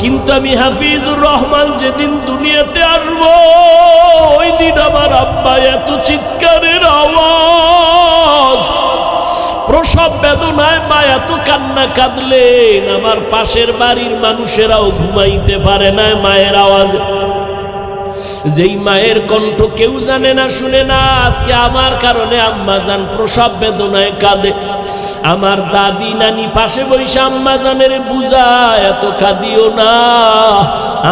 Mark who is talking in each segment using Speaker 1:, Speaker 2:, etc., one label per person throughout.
Speaker 1: কিন্তু আমি হাফিজুর রহমান যেদিন দুনিয়াতে আসবো ওই দিন আমার আব্বা এত চিৎকারের আওয়াজ, প্রসব বেদনায় মা এত কান্না কাঁদলেন, আমার পাশের বাড়ির মানুষেরাও ঘুমাইতে পারে না মায়ের আওয়াজে। যেই মায়ের কণ্ঠ কেউ জানে না শুনে না, আজকে আমার কারণে আম্মা জান প্রসব বেদনায় কাঁদে। আমার দাদি নানি পাশে বসে আম্মা জানের বুঝায় এত কাঁদিও না।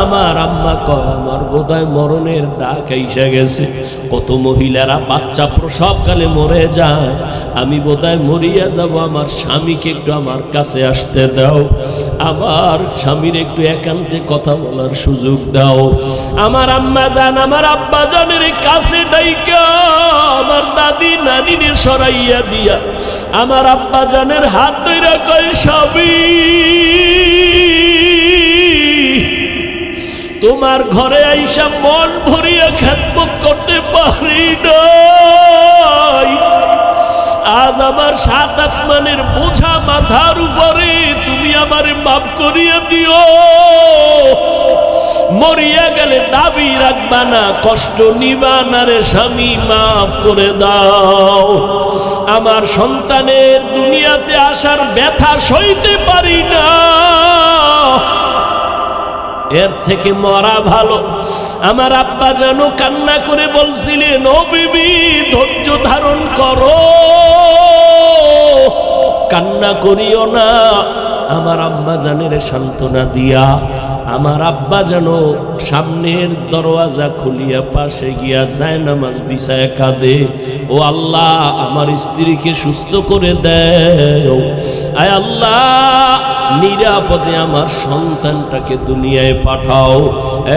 Speaker 1: আমার আম্মা কয় আমার বোধহয় মরণের ডাক আইসা গেছে। কত মহিলারা বাচ্চা প্রসবকালে মরে যায়, আমি বোধহয় মরিয়া যাব, আমার স্বামীকে একটু আমার কাছে আসতে দাও, আমার স্বামীর একটু একান্তে কথা বলার সুযোগ দাও। আমার আম্মা জান আমার আব্বা জানের কাছে ডাইকা আমার দাদি নানিনে সরাইয়া দিয়া আমার আব্বা জানের হাত ধইরা কয় স্বামী তোমার ঘরে আইসা মন ভরিয়া খেদমত করতে পারি নাই, আজ আমার সাত আসমানের বোঝা মাথার উপরে, তুমি আমারে মাফ করিয়া দিও। মরিয়া গেলে দাবি রাখবা না, কষ্ট নিবা না রে স্বামী, মাফ করে দাও। আমার সন্তানের দুনিয়াতে আসার ব্যথা সইতে পারি না, এর থেকে মরা ভালো। আমার আব্বা যেন কান্না করে বলছিলেন ও বিবি ধৈর্য ধারণ করো, কান্না করিও না। আমার আম্মা জানের সান্ত্বনা দিয়া আমার আব্বা যেন সামনের দরওয়াজা খুলিয়া পাশে গিয়া যায় নামাজ বিছায় কাঁদে, ও আল্লাহ আমার স্ত্রীকে সুস্থ করে দেও, আয় আল্লাহ নিরাপদে আমার সন্তানটাকে দুনিয়ায় পাঠাও।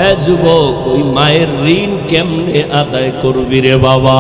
Speaker 1: এ যুবক, ওই মায়ের ঋণ কেমনে আদায় করবি রে বাবা?